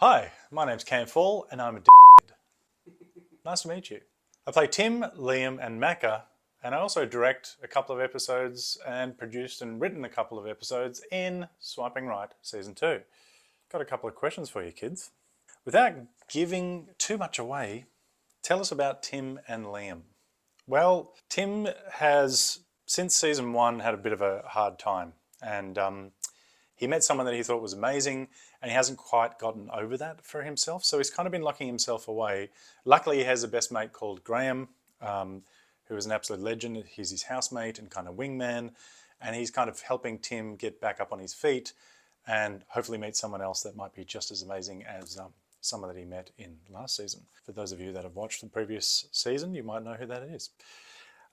Hi, my name's Faull and I'm a Nice to meet you. I play Tim, Liam and Macca, and I also direct a couple of episodes and produced and written a couple of episodes in Swiping Right Season 2. Got a couple of questions for you kids. Without giving too much away, tell us about Tim and Liam. Well, Tim has, since Season 1, had a bit of a hard time, and he met someone that he thought was amazing and he hasn't quite gotten over that for himself. So he's kind of been locking himself away. Luckily, he has a best mate called Graham, who is an absolute legend. He's his housemate and kind of wingman. And he's kind of helping Tim get back up on his feet and hopefully meet someone else that might be just as amazing as someone that he met in last season. For those of you that have watched the previous season, you might know who that is.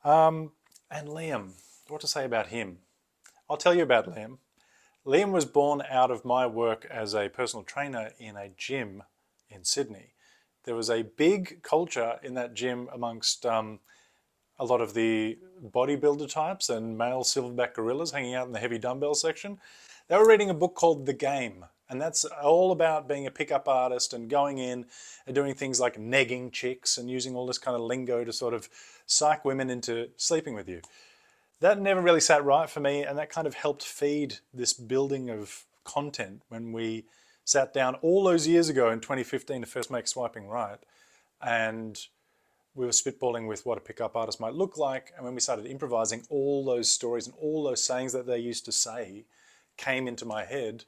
And Liam, what to say about him? I'll tell you about Liam. Liam was born out of my work as a personal trainer in a gym in Sydney. There was a big culture in that gym amongst a lot of the bodybuilder types and male silverback gorillas hanging out in the heavy dumbbell section. They were reading a book called The Game, and that's all about being a pickup artist and going in and doing things like negging chicks and using all this kind of lingo to sort of psych women into sleeping with you. That never really sat right for me, and that kind of helped feed this building of content when we sat down all those years ago in 2015 to first make Swiping Right, and we were spitballing with what a pickup artist might look like, and when we started improvising, all those stories and all those sayings that they used to say came into my head,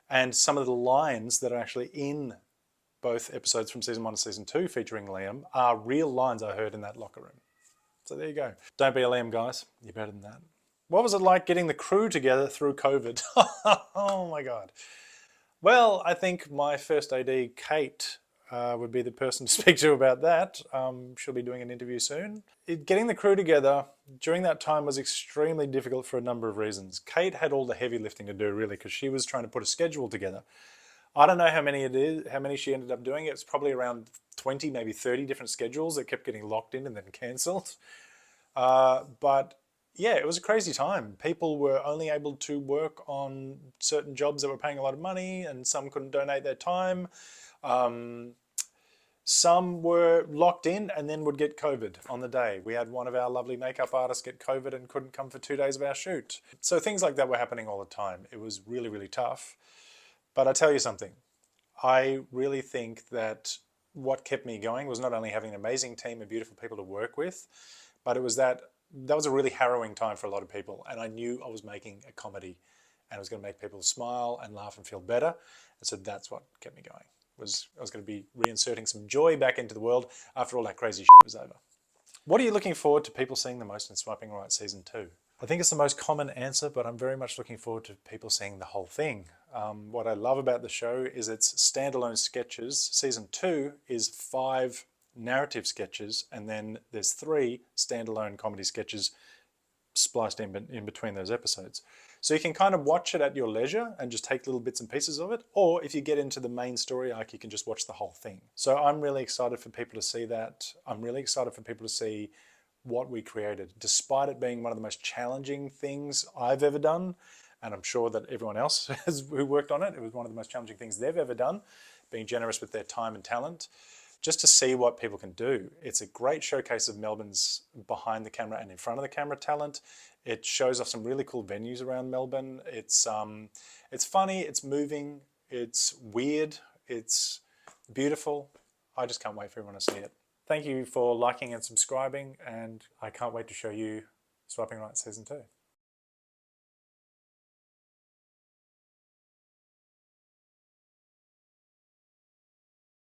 and some of the lines that are actually in both episodes from Season 1 and Season 2 featuring Liam are real lines I heard in that locker room. So there you go. Don't be a Liam, guys. You're better than that. What was it like getting the crew together through COVID? Oh my God. Well, I think my first AD, Kate, would be the person to speak to about that. She'll be doing an interview soon. Getting the crew together during that time was extremely difficult for a number of reasons. Kate had all the heavy lifting to do, really, because she was trying to put a schedule together. I don't know how many she ended up doing. It's probably around 20, maybe 30 different schedules that kept getting locked in and then cancelled. But yeah, it was a crazy time. People were only able to work on certain jobs that were paying a lot of money, and some couldn't donate their time. Some were locked in and then would get COVID on the day. We had one of our lovely makeup artists get COVID and couldn't come for 2 days of our shoot. So things like that were happening all the time. It was really, really tough. But I tell you something, I really think that what kept me going was not only having an amazing team of beautiful people to work with, but it was that was a really harrowing time for a lot of people. And I knew I was making a comedy and it was going to make people smile and laugh and feel better. And so that's what kept me going. I was going to be reinserting some joy back into the world after all that crazy shit was over. What are you looking forward to people seeing the most in Swiping Right Season 2? I think it's the most common answer, but I'm very much looking forward to people seeing the whole thing. What I love about the show is its standalone sketches. Season 2 is 5 narrative sketches, and then there's 3 standalone comedy sketches spliced in between those episodes. So you can kind of watch it at your leisure and just take little bits and pieces of it, or if you get into the main story arc, you can just watch the whole thing. So I'm really excited for people to see that. I'm really excited for people to see what we created, despite it being one of the most challenging things I've ever done, and I'm sure that everyone else who worked on it, it was one of the most challenging things they've ever done, being generous with their time and talent, just to see what people can do. It's a great showcase of Melbourne's behind the camera and in front of the camera talent. It shows off some really cool venues around Melbourne. It's funny, it's moving, it's weird, it's beautiful. I just can't wait for everyone to see it. Thank you for liking and subscribing, and I can't wait to show you Swiping Right Season 2.